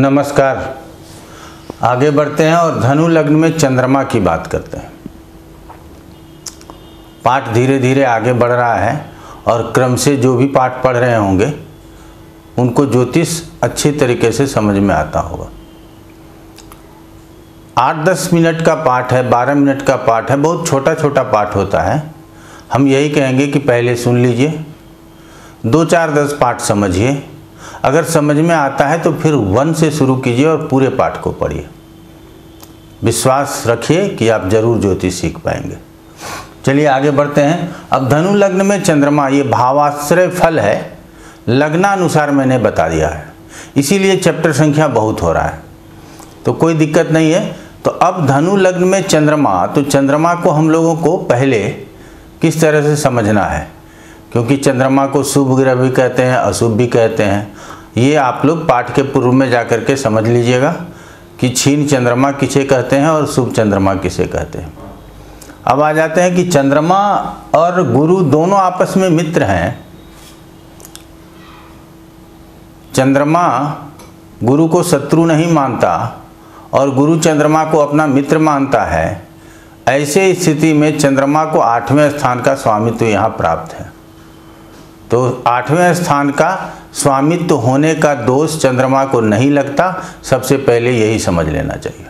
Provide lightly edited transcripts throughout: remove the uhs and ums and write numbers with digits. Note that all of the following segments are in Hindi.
नमस्कार। आगे बढ़ते हैं और धनु लग्न में चंद्रमा की बात करते हैं। पाठ धीरे धीरे आगे बढ़ रहा है और क्रम से जो भी पाठ पढ़ रहे होंगे उनको ज्योतिष अच्छी तरीके से समझ में आता होगा। 8-10 मिनट का पाठ है, 12 मिनट का पाठ है, बहुत छोटा छोटा पाठ होता है। हम यही कहेंगे कि पहले सुन लीजिए, 2-4-10 पाठ समझिए। अगर समझ में आता है तो फिर 1 से शुरू कीजिए और पूरे पाठ को पढ़िए। विश्वास रखिए कि आप जरूर ज्योतिष सीख पाएंगे। चलिए आगे बढ़ते हैं। अब धनु लग्न में चंद्रमा, ये भावाश्रय फल है, लग्नानुसार मैंने बता दिया है, इसीलिए चैप्टर संख्या बहुत हो रहा है, तो कोई दिक्कत नहीं है। तो अब धनु लग्न में चंद्रमा, तो चंद्रमा को हम लोगों को पहले किस तरह से समझना है, क्योंकि चंद्रमा को शुभ ग्रह भी कहते हैं, अशुभ भी कहते हैं। ये आप लोग पाठ के पूर्व में जाकर के समझ लीजिएगा कि क्षीण चंद्रमा किसे कहते हैं और शुभ चंद्रमा किसे कहते हैं। अब आ जाते हैं कि चंद्रमा और गुरु दोनों आपस में मित्र हैं। चंद्रमा गुरु को शत्रु नहीं मानता और गुरु चंद्रमा को अपना मित्र मानता है। ऐसे स्थिति में चंद्रमा को 8वें स्थान का स्वामित्व यहाँ प्राप्त है। तो 8वें स्थान का स्वामित्व होने का दोष चंद्रमा को नहीं लगता, सबसे पहले यही समझ लेना चाहिए।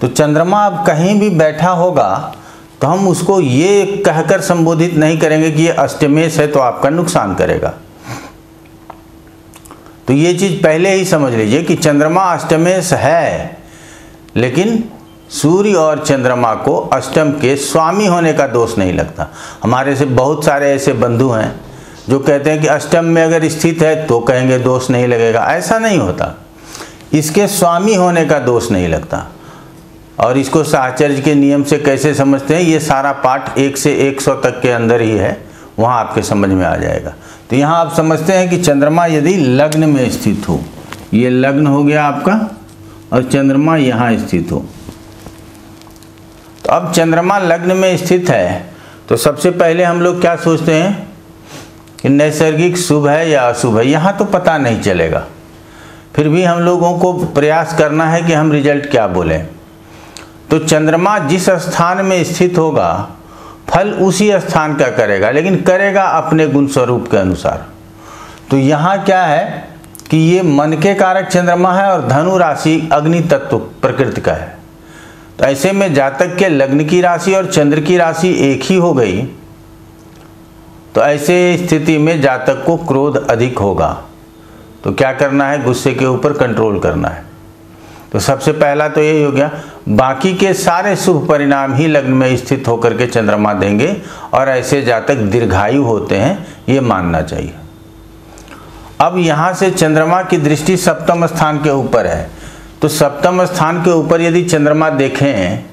तो चंद्रमा अब कहीं भी बैठा होगा तो हम उसको ये कहकर संबोधित नहीं करेंगे कि ये अष्टमेश है तो आपका नुकसान करेगा। तो ये चीज पहले ही समझ लीजिए कि चंद्रमा अष्टमेश है, लेकिन सूर्य और चंद्रमा को अष्टम के स्वामी होने का दोष नहीं लगता। हमारे से बहुत सारे ऐसे बंधु हैं जो कहते हैं कि अष्टम में अगर स्थित है तो कहेंगे दोष नहीं लगेगा। ऐसा नहीं होता, इसके स्वामी होने का दोष नहीं लगता। और इसको साहचर्य के नियम से कैसे समझते हैं, ये सारा पाठ 1 से 100 तक के अंदर ही है, वहाँ आपके समझ में आ जाएगा। तो यहाँ आप समझते हैं कि चंद्रमा यदि लग्न में स्थित हो, ये लग्न हो गया आपका, और चंद्रमा यहाँ स्थित हो। तो अब चंद्रमा लग्न में स्थित है तो सबसे पहले हम लोग क्या सोचते हैं कि नैसर्गिक शुभ है या अशुभ है, यहाँ तो पता नहीं चलेगा। फिर भी हम लोगों को प्रयास करना है कि हम रिजल्ट क्या बोलें। तो चंद्रमा जिस स्थान में स्थित होगा फल उसी स्थान का करेगा, लेकिन करेगा अपने गुण स्वरूप के अनुसार। तो यहाँ क्या है कि ये मन के कारक चंद्रमा है और धनु राशि अग्नि तत्व प्रकृति का है। तो ऐसे में जातक के लग्न की राशि और चंद्र की राशि एक ही हो गई, तो ऐसे स्थिति में जातक को क्रोध अधिक होगा। तो क्या करना है, गुस्से के ऊपर कंट्रोल करना है। तो सबसे पहला तो यही हो गया। बाकी के सारे शुभ परिणाम ही लग्न में स्थित होकर के चंद्रमा देंगे और ऐसे जातक दीर्घायु होते हैं, ये मानना चाहिए। अब यहाँ से चंद्रमा की दृष्टि सप्तम स्थान के ऊपर है, तो सप्तम स्थान के ऊपर यदि चंद्रमा देखें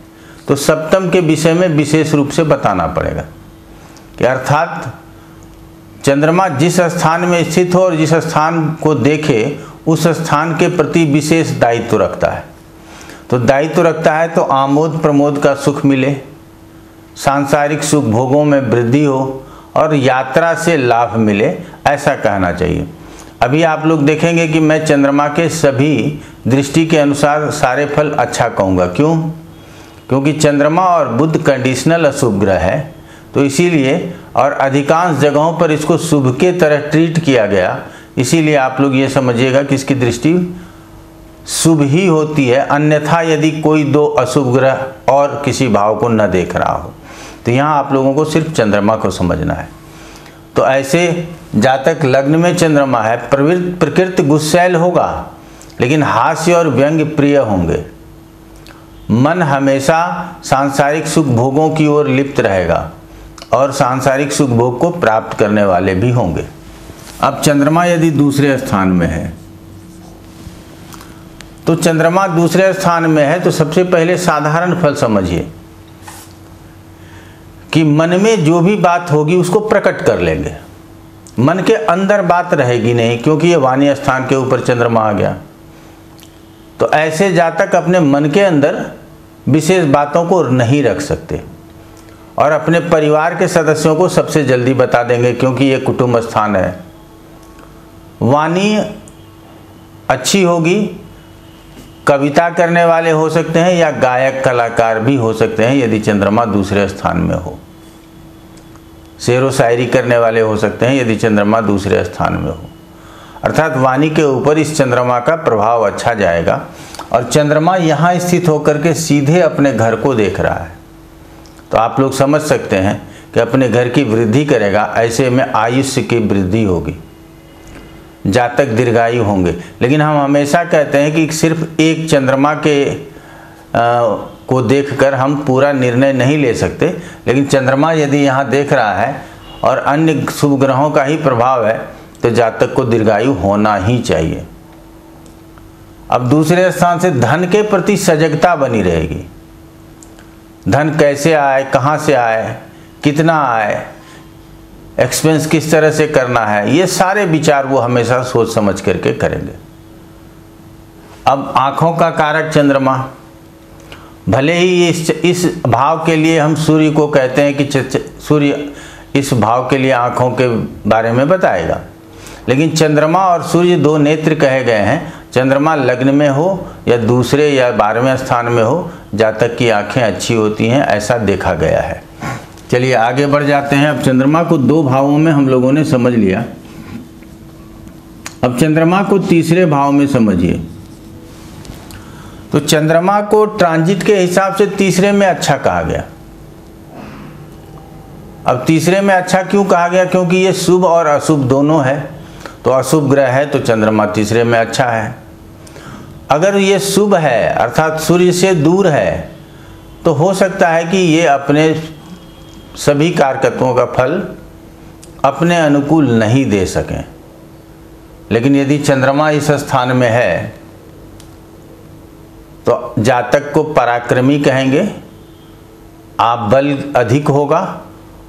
तो सप्तम के विषय में विशेष रूप से बताना पड़ेगा कि अर्थात चंद्रमा जिस स्थान में स्थित हो और जिस स्थान को देखे उस स्थान के प्रति विशेष दायित्व रखता है। तो दायित्व रखता है तो आमोद प्रमोद का सुख मिले, सांसारिक सुख भोगों में वृद्धि हो और यात्रा से लाभ मिले, ऐसा कहना चाहिए। अभी आप लोग देखेंगे कि मैं चंद्रमा के सभी दृष्टि के अनुसार सारे फल अच्छा कहूँगा। क्यों? क्योंकि चंद्रमा और बुध कंडीशनल अशुभ ग्रह है, तो इसीलिए, और अधिकांश जगहों पर इसको शुभ के तरह ट्रीट किया गया, इसीलिए आप लोग ये समझिएगा कि इसकी दृष्टि शुभ ही होती है। अन्यथा यदि कोई 2 अशुभ ग्रह और किसी भाव को न देख रहा हो, तो यहाँ आप लोगों को सिर्फ चंद्रमा को समझना है। तो ऐसे जातक लग्न में चंद्रमा है, प्रकृति गुस्सैल होगा, लेकिन हास्य और व्यंग्य प्रिय होंगे। मन हमेशा सांसारिक सुख भोगों की ओर लिप्त रहेगा और सांसारिक सुख भोग को प्राप्त करने वाले भी होंगे। अब चंद्रमा यदि दूसरे स्थान में है, तो चंद्रमा दूसरे स्थान में है तो सबसे पहले साधारण फल समझिए कि मन में जो भी बात होगी उसको प्रकट कर लेंगे। मन के अंदर बात रहेगी नहीं, क्योंकि ये वाणी स्थान के ऊपर चंद्रमा आ गया। तो ऐसे जातक अपने मन के अंदर विशेष बातों को नहीं रख सकते और अपने परिवार के सदस्यों को सबसे जल्दी बता देंगे, क्योंकि ये कुटुंब स्थान है। वाणी अच्छी होगी कविता करने वाले हो सकते हैं या गायक कलाकार भी हो सकते हैं यदि चंद्रमा दूसरे स्थान में हो। शेर व शायरी करने वाले हो सकते हैं यदि चंद्रमा दूसरे स्थान में हो। अर्थात वाणी के ऊपर इस चंद्रमा का प्रभाव अच्छा जाएगा। और चंद्रमा यहाँ स्थित होकर के सीधे अपने घर को देख रहा है, तो आप लोग समझ सकते हैं कि अपने घर की वृद्धि करेगा। ऐसे में आयुष्य की वृद्धि होगी, जातक दीर्घायु होंगे। लेकिन हम हमेशा कहते हैं कि सिर्फ एक चंद्रमा के को देखकर हम पूरा निर्णय नहीं ले सकते। लेकिन चंद्रमा यदि यहाँ देख रहा है और अन्य शुभ ग्रहों का ही प्रभाव है तो जातक को दीर्घायु होना ही चाहिए। अब दूसरे स्थान से धन के प्रति सजगता बनी रहेगी। धन कैसे आए, कहाँ से आए, कितना आए, एक्सपेंस किस तरह से करना है, ये सारे विचार वो हमेशा सोच समझ करके करेंगे। अब आँखों का कारक चंद्रमा, भले ही इस भाव के लिए हम सूर्य को कहते हैं कि सूर्य इस भाव के लिए आँखों के बारे में बताएगा, लेकिन चंद्रमा और सूर्य दो नेत्र कहे गए हैं। चंद्रमा लग्न में हो या दूसरे या 12वें स्थान में हो, जातक की आंखें अच्छी होती हैं, ऐसा देखा गया है। चलिए आगे बढ़ जाते हैं। अब चंद्रमा को दो भावों में हम लोगों ने समझ लिया। अब चंद्रमा को तीसरे भाव में समझिए। तो चंद्रमा को ट्रांजिट के हिसाब से तीसरे में अच्छा कहा गया। अब तीसरे में अच्छा क्यों कहा गया? क्योंकि ये शुभ और अशुभ दोनों है। तो अशुभ ग्रह है तो चंद्रमा तीसरे में अच्छा है। अगर ये शुभ है अर्थात सूर्य से दूर है तो हो सकता है कि ये अपने सभी कारकत्वों का फल अपने अनुकूल नहीं दे सकें। लेकिन यदि चंद्रमा इस स्थान में है तो जातक को पराक्रमी कहेंगे। आप बल अधिक होगा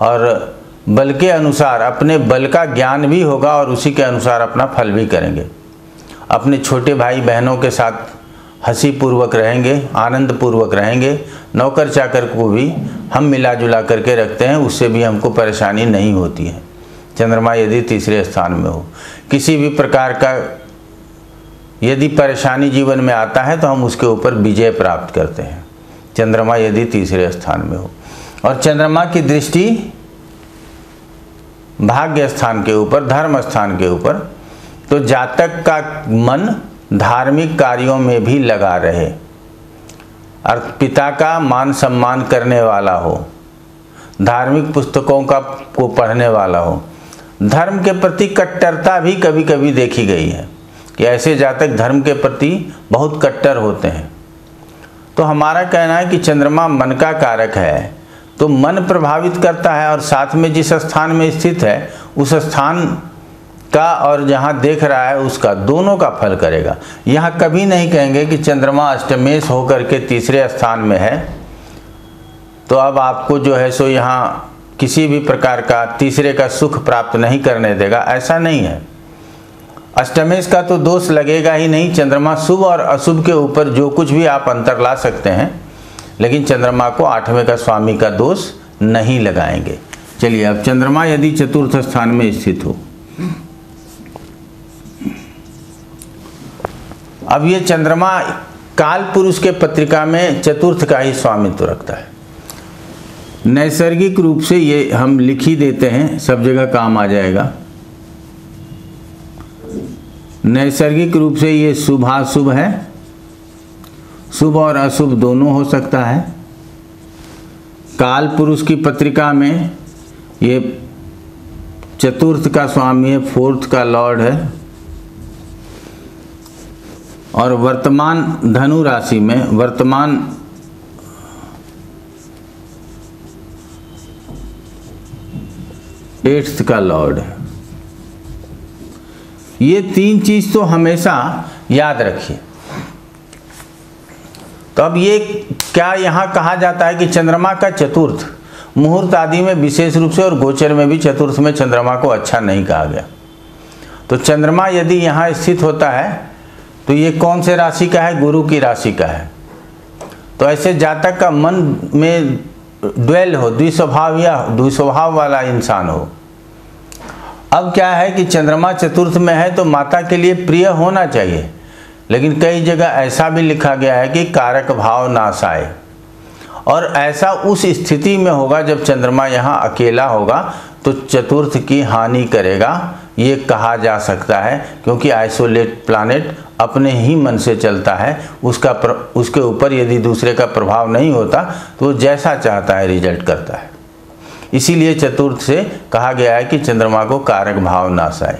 और बल के अनुसार अपने बल का ज्ञान भी होगा और उसी के अनुसार अपना फल भी करेंगे। अपने छोटे भाई बहनों के साथ हंसी पूर्वक रहेंगे, आनंद पूर्वक रहेंगे। नौकर चाकर को भी हम मिला जुला करके रखते हैं, उससे भी हमको परेशानी नहीं होती है। चंद्रमा यदि तीसरे स्थान में हो, किसी भी प्रकार का यदि परेशानी जीवन में आता है तो हम उसके ऊपर विजय प्राप्त करते हैं, चंद्रमा यदि तीसरे स्थान में हो। और चंद्रमा की दृष्टि भाग्य स्थान के ऊपर, धर्म स्थान के ऊपर, तो जातक का मन धार्मिक कार्यों में भी लगा रहे, और पिता का मान सम्मान करने वाला हो, धार्मिक पुस्तकों को पढ़ने वाला हो। धर्म के प्रति कट्टरता भी कभी कभी देखी गई है कि ऐसे जातक धर्म के प्रति बहुत कट्टर होते हैं। तो हमारा कहना है कि चंद्रमा मन का कारक है, तो मन प्रभावित करता है और साथ में जिस स्थान में स्थित है उस स्थान का और जहाँ देख रहा है उसका, दोनों का फल करेगा। यहाँ कभी नहीं कहेंगे कि चंद्रमा अष्टमेश होकर के तीसरे स्थान में है तो अब आपको जो है सो यहाँ किसी भी प्रकार का तीसरे का सुख प्राप्त नहीं करने देगा, ऐसा नहीं है। अष्टमेश का तो दोष लगेगा ही नहीं। चंद्रमा शुभ और अशुभ के ऊपर जो कुछ भी आप अंतर ला सकते हैं, लेकिन चंद्रमा को 8वें का स्वामी का दोष नहीं लगाएंगे। चलिए अब चंद्रमा यदि चतुर्थ स्थान में स्थित हो, अब ये चंद्रमा काल पुरुष के पत्रिका में चतुर्थ का ही स्वामित्व रखता है। नैसर्गिक रूप से ये हम लिख ही देते हैं, सब जगह काम आ जाएगा। नैसर्गिक रूप से ये शुभाशुभ है, शुभ और अशुभ दोनों हो सकता है। काल पुरुष की पत्रिका में ये चतुर्थ का स्वामी है, फोर्थ का लॉर्ड है, और वर्तमान धनु राशि में वर्तमान एट्थ का लॉर्ड है। ये तीन चीज तो हमेशा याद रखिए। तो अब ये क्या यहाँ कहा जाता है कि चंद्रमा का चतुर्थ मुहूर्त आदि में विशेष रूप से और गोचर में भी चतुर्थ में चंद्रमा को अच्छा नहीं कहा गया। तो चंद्रमा यदि यहाँ स्थित होता है तो ये कौन से राशि का है? गुरु की राशि का है। तो ऐसे जातक का मन में द्वेल हो, द्विस्वभाव या द्विस्वभाव वाला इंसान हो। अब क्या है कि चंद्रमा चतुर्थ में है तो माता के लिए प्रिय होना चाहिए, लेकिन कई जगह ऐसा भी लिखा गया है कि कारक भाव नाश आए, और ऐसा उस स्थिति में होगा जब चंद्रमा यहाँ अकेला होगा तो चतुर्थ की हानि करेगा, ये कहा जा सकता है, क्योंकि आइसोलेट प्लैनेट अपने ही मन से चलता है, उसके ऊपर यदि दूसरे का प्रभाव नहीं होता तो वो जैसा चाहता है रिजल्ट करता है। इसीलिए चतुर्थ से कहा गया है कि चंद्रमा को कारक भाव नाश आए।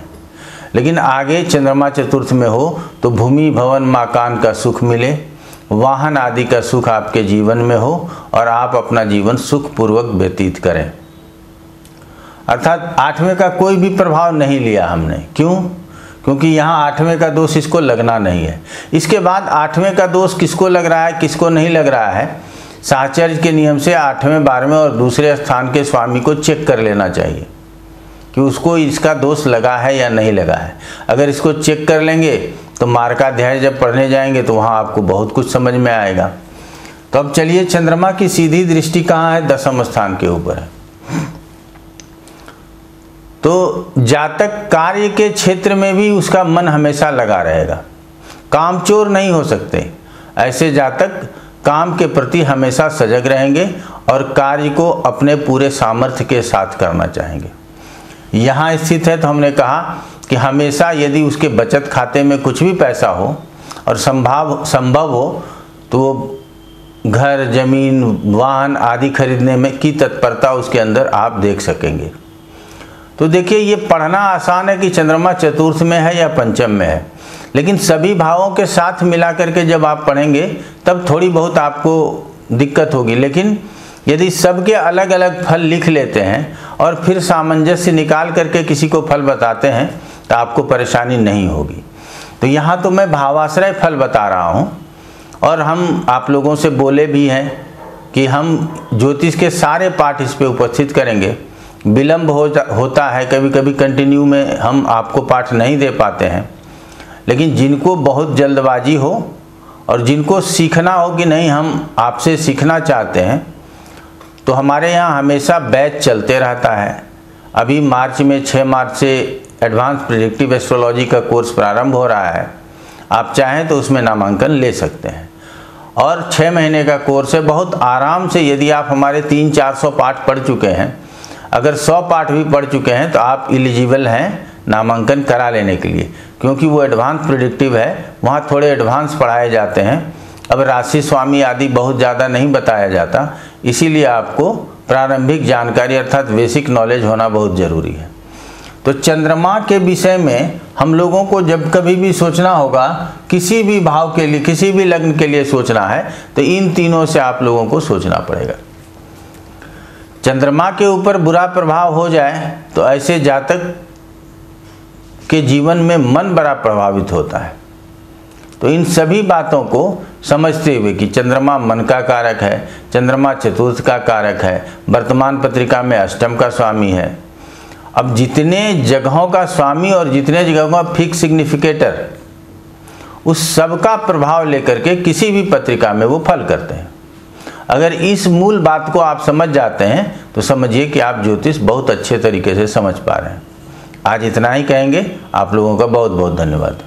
लेकिन आगे चंद्रमा चतुर्थ में हो तो भूमि भवन मकान का सुख मिले, वाहन आदि का सुख आपके जीवन में हो और आप अपना जीवन सुखपूर्वक व्यतीत करें। अर्थात आठवें का कोई भी प्रभाव नहीं लिया हमने। क्यों? क्योंकि यहाँ आठवें का दोष इसको लगना नहीं है। इसके बाद आठवें का दोष किसको लग रहा है, किसको नहीं लग रहा है, साहचर्य के नियम से 8वें 12वें और दूसरे स्थान के स्वामी को चेक कर लेना चाहिए कि उसको इसका दोष लगा है या नहीं लगा है। अगर इसको चेक कर लेंगे तो मार्काध्याय जब पढ़ने जाएंगे तो वहाँ आपको बहुत कुछ समझ में आएगा। तो अब चलिए, चंद्रमा की सीधी दृष्टि कहाँ है? 10वें स्थान के ऊपर है। तो जातक कार्य के क्षेत्र में भी उसका मन हमेशा लगा रहेगा, कामचोर नहीं हो सकते। ऐसे जातक काम के प्रति हमेशा सजग रहेंगे और कार्य को अपने पूरे सामर्थ्य के साथ करना चाहेंगे। यहाँ स्थित है तो हमने कहा कि हमेशा यदि उसके बचत खाते में कुछ भी पैसा हो और संभव हो तो वो घर, जमीन, वाहन आदि खरीदने में की तत्परता उसके अंदर आप देख सकेंगे। तो देखिए, ये पढ़ना आसान है कि चंद्रमा चतुर्थ में है या पंचम में है, लेकिन सभी भावों के साथ मिला करके जब आप पढ़ेंगे तब थोड़ी बहुत आपको दिक्कत होगी। लेकिन यदि सबके अलग अलग फल लिख लेते हैं और फिर सामंजस्य निकाल करके किसी को फल बताते हैं तो आपको परेशानी नहीं होगी। तो यहाँ तो मैं भावाश्रय फल बता रहा हूँ, और हम आप लोगों से बोले भी हैं कि हम ज्योतिष के सारे पाठ इस पे उपस्थित करेंगे। विलम्ब होता है, कभी कभी कंटिन्यू में हम आपको पाठ नहीं दे पाते हैं, लेकिन जिनको बहुत जल्दबाजी हो और जिनको सीखना हो कि नहीं हम आपसे सीखना चाहते हैं, तो हमारे यहाँ हमेशा बैच चलते रहता है। अभी मार्च में 6 मार्च से एडवांस प्रेडिक्टिव एस्ट्रोलॉजी का कोर्स प्रारंभ हो रहा है। आप चाहें तो उसमें नामांकन ले सकते हैं, और 6 महीने का कोर्स है। बहुत आराम से, यदि आप हमारे 300-400 पाठ पढ़ चुके हैं, अगर 100 पाठ भी पढ़ चुके हैं तो आप एलिजिबल हैं नामांकन करा लेने के लिए, क्योंकि वो एडवांस प्रेडिक्टिव है, वहाँ थोड़े एडवांस पढ़ाए जाते हैं। अब राशि स्वामी आदि बहुत ज़्यादा नहीं बताया जाता, इसीलिए आपको प्रारंभिक जानकारी अर्थात बेसिक नॉलेज होना बहुत ज़रूरी है। तो चंद्रमा के विषय में हम लोगों को जब कभी भी सोचना होगा, किसी भी भाव के लिए, किसी भी लग्न के लिए सोचना है, तो इन तीनों से आप लोगों को सोचना पड़ेगा। चंद्रमा के ऊपर बुरा प्रभाव हो जाए तो ऐसे जातक के जीवन में मन बड़ा प्रभावित होता है। तो इन सभी बातों को समझते हुए कि चंद्रमा मन का कारक है, चंद्रमा चतुर्थ का कारक है, वर्तमान पत्रिका में अष्टम का स्वामी है। अब जितने जगहों का स्वामी और जितने जगहों का फिक्स सिग्निफिकेटर, उस सब का प्रभाव लेकर के किसी भी पत्रिका में वो फल करते हैं। अगर इस मूल बात को आप समझ जाते हैं तो समझिए कि आप ज्योतिष बहुत अच्छे तरीके से समझ पा रहे हैं। आज इतना ही कहेंगे। आप लोगों का बहुत बहुत धन्यवाद।